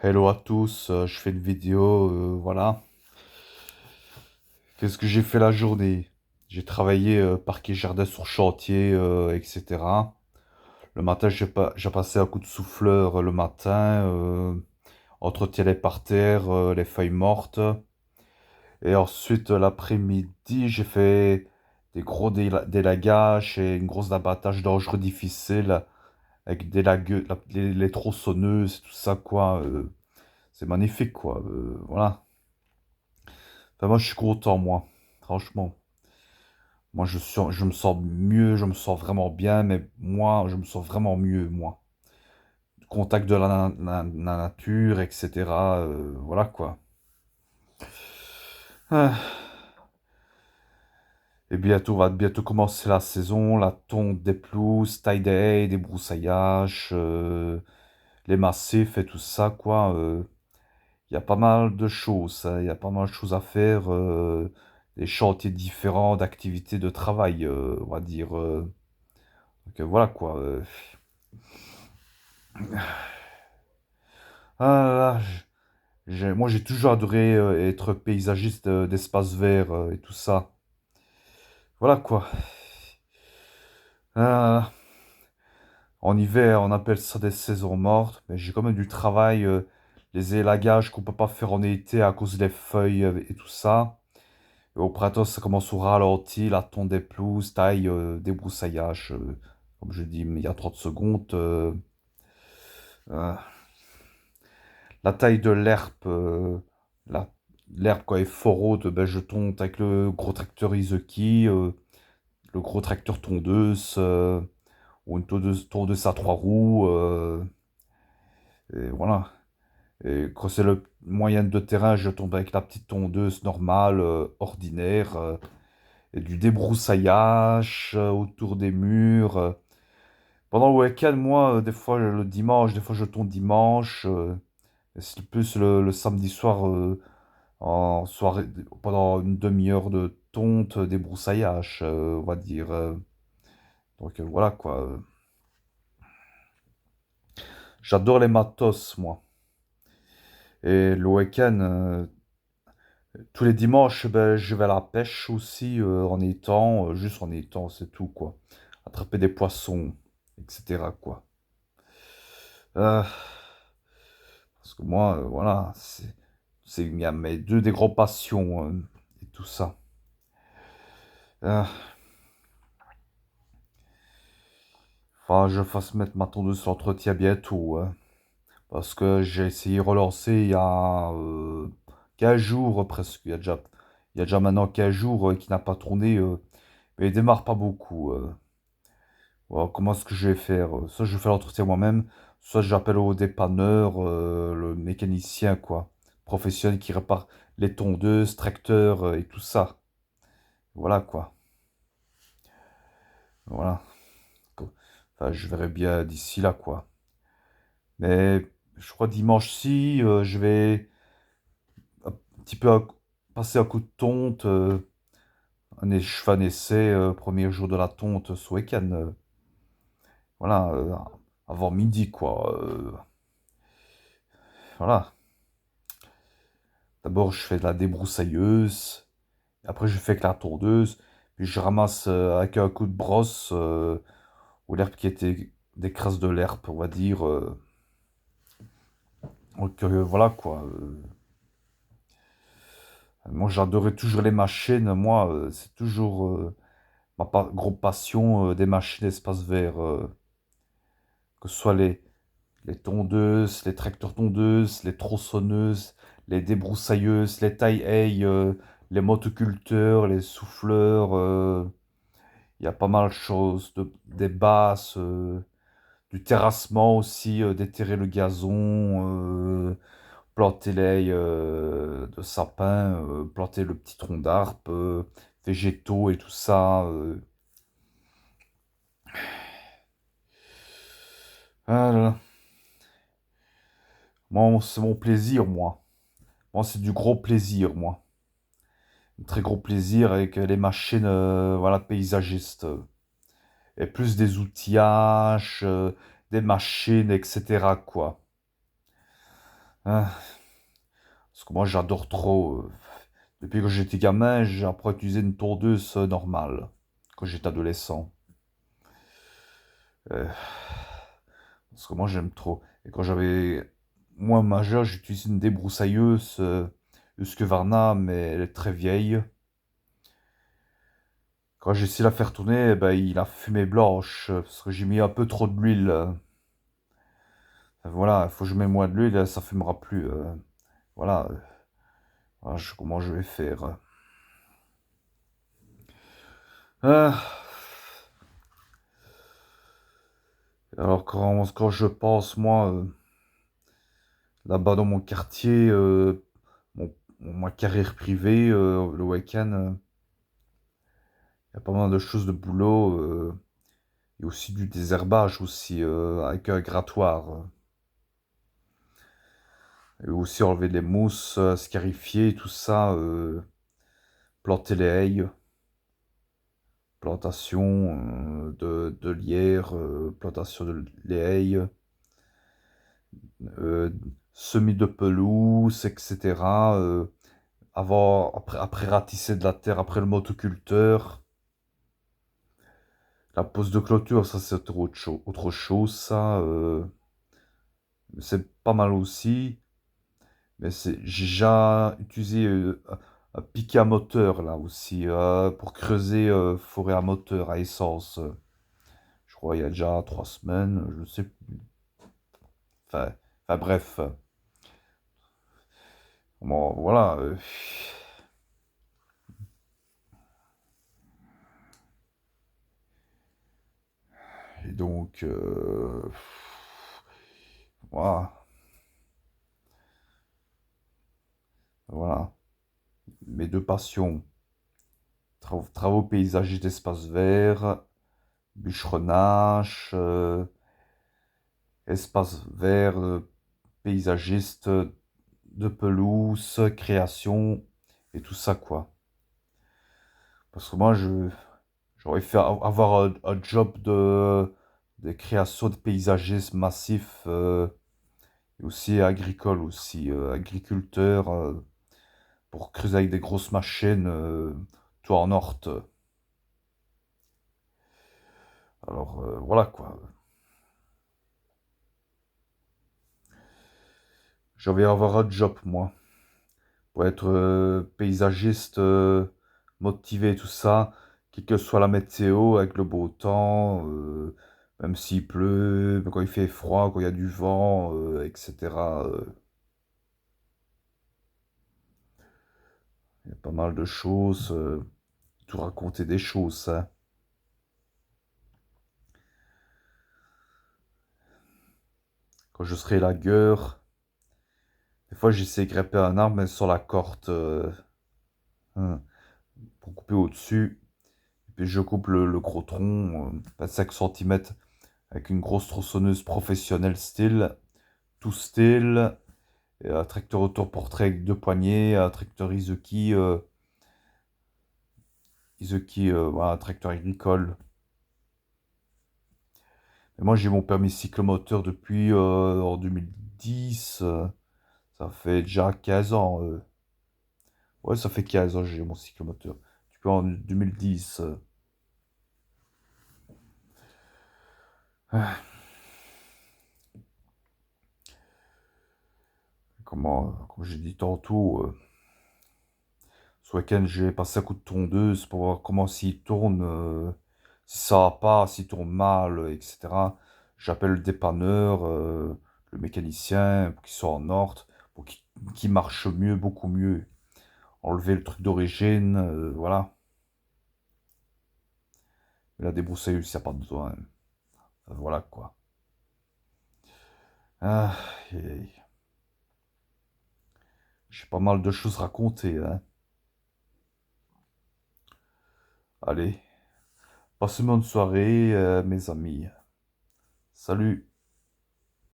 Hello à tous, je fais une vidéo, voilà. Qu'est-ce que j'ai fait la journée? J'ai travaillé parquet jardin sur chantier, etc. Le matin, j'ai passé un coup de souffleur le matin, entretien les parterres, les feuilles mortes. Et ensuite, l'après-midi, j'ai fait des gros délagages et une grosse abattage dangereux difficile avec les tronçonneuses, tout ça, quoi. C'est magnifique, quoi. Voilà. Enfin, moi, je suis content, moi. Franchement. Moi, je me sens mieux, je me sens vraiment bien, mais moi, je me sens vraiment mieux, moi. Contact de la nature, etc. Voilà, quoi. Ah. Et bientôt, va bientôt commencer la saison, la tonte des pelouses, taille des haies, des broussaillages, les massifs et tout ça, quoi. Il y a pas mal de choses, hein. Il y a pas mal de choses à faire, des chantiers différents d'activités de travail, on va dire. Donc voilà quoi. Ah là là, moi j'ai toujours adoré être paysagiste d'espaces verts et tout ça. Voilà quoi. Ah, en hiver, on appelle ça des saisons mortes, mais j'ai quand même du travail, les élagages qu'on peut pas faire en été à cause des feuilles et tout ça. Et au printemps, ça commence au ralenti, la tonte des pelouses, taille, débroussaillage, comme je dis, mais il y a 30 secondes. Euh, la taille de l'herbe, la- l'herbe quand elle est fort haute, ben, je tonte avec le gros tracteur Izuki, le gros tracteur tondeuse, ou une tondeuse à trois roues, et voilà. Et quand c'est le moyen de terrain, je tombe avec la petite tondeuse normale, ordinaire, et du débroussaillage autour des murs. Pendant le week-end, moi, des fois le dimanche, des fois je tourne dimanche. Et c'est plus le samedi soir, en soirée, pendant une demi-heure de tonte, débroussaillage, on va dire. Donc voilà quoi. J'adore les matos, moi. Et le week-end, tous les dimanches, ben, je vais à la pêche aussi, en étang, juste en étang, c'est tout quoi. Attraper des poissons, etc. quoi. Euh, Parce que moi, voilà, il y a mes deux des grands passions et tout ça. Euh, Enfin, je fasse mettre ma tondeuse sur l'entretien bientôt, hein, parce que j'ai essayé de relancer il y a 15 jours presque. Il y a déjà maintenant 15 jours qu'il n'a pas tourné, mais il démarre pas beaucoup. Voilà, comment est-ce que je vais faire? Soit je fais l'entretien moi-même, soit j'appelle au dépanneur, le mécanicien, quoi, professionnel qui répare les tondeuses, tracteurs et tout ça. Voilà, quoi. Voilà. Enfin, je verrai bien d'ici là, quoi. Mais je crois dimanche-ci, je vais un petit peu passer un coup de tonte. Je fais un essai, premier jour de la tonte ce week-end. Voilà, avant midi, quoi. Voilà. D'abord, je fais de la débroussailleuse. Après, je fais avec la tondeuse. Puis, je ramasse avec un coup de brosse ou l'herbe qui était des crasses de l'herbe, on va dire. Donc, voilà, quoi. Moi, j'adorais toujours les machines. Moi, c'est toujours grosse passion des machines espace vert. Que ce soit les tondeuses, les tracteurs tondeuses, les tronçonneuses, les débroussailleuses, les taille-haye, les motoculteurs, les souffleurs. Il y a pas mal de choses. Des basses, du terrassement aussi, déterrer le gazon, planter les de sapin, planter le petit tronc d'arbre, végétaux et tout ça. Ah là là. Moi, c'est mon plaisir, moi. Moi, c'est du gros plaisir, moi. Un très gros plaisir avec les machines, voilà, paysagistes. Et plus des outillages, des machines, etc., quoi. Ah, parce que moi, j'adore trop. Depuis que j'étais gamin, j'ai appris à utiliser une tondeuse normale. Quand j'étais adolescent. Euh, Parce que moi, j'aime trop. Et quand j'avais moins majeur, j'utilisais une débroussailleuse Husqvarna, mais elle est très vieille. Quand j'ai essayé de la faire tourner, eh ben, il a fumé blanche, parce que j'ai mis un peu trop de l'huile. Voilà, il faut que je mette moins de l'huile, ça fumera plus. Voilà, voilà, comment je vais faire. Ah, alors quand je pense, moi, là-bas dans mon quartier, ma carrière privée, le week-end, il y a pas mal de choses de boulot. Et aussi du désherbage aussi, avec un grattoir. Et aussi enlever les mousses, scarifier, tout ça. Planter les haies, plantation de lierre, plantation de les haies, euh, semis de pelouse, etc. Après ratisser de la terre, après le motoculteur. La pose de clôture, ça c'est autre chose, ça. C'est pas mal aussi. Mais j'ai déjà utilisé un piquet à moteur là aussi pour creuser forêt à moteur à essence. Je crois il y a déjà 3 semaines, je sais plus. Enfin, enfin bref. Bon, voilà. Et donc, voilà. Voilà. Mes deux passions. Travaux paysagistes d'espaces verts, bûcheronnage, espaces verts, paysagiste de pelouse, création et tout ça quoi. Parce que moi j'aurais fait avoir un job de création de paysagisme massif et aussi agricole aussi, agriculteur pour creuser avec des grosses machines tout en horte. Alors voilà quoi. J'avais avoir un job moi. Pour être paysagiste motivé, tout ça, quelle que soit la météo, avec le beau temps, même s'il pleut, quand il fait froid, quand il y a du vent, etc. Il y a pas mal de choses, tout raconter des choses, ça. Quand je serai lagueur, des fois j'essaie de grimper un arbre, mais sur la corde, hein, pour couper au-dessus. Et puis je coupe le gros tronc, 25 cm, avec une grosse tronçonneuse professionnelle style, tout style. Et un tracteur autoportrait avec deux poignées, un tracteur Izuki, voilà, un tracteur agricole. Et moi, j'ai mon permis cyclomoteur depuis en 2010. Ça fait déjà 15 ans. Ouais, ça fait 15 ans que j'ai mon cyclomoteur. Depuis en 2010. Ah, comme j'ai dit tantôt, ce week-end, j'ai passé un coup de tondeuse pour voir comment s'il tourne, si ça va pas, s'il tourne mal, etc. J'appelle le dépanneur, le mécanicien, pour qu'il soit en ordre, pour qu'il marche mieux, beaucoup mieux. Enlever le truc d'origine, voilà. Mais la débroussailleuse, s'il n'y a pas besoin. Voilà quoi. Ah, j'ai pas mal de choses à raconter, hein. Allez, passez une bonne soirée, mes amis. Salut.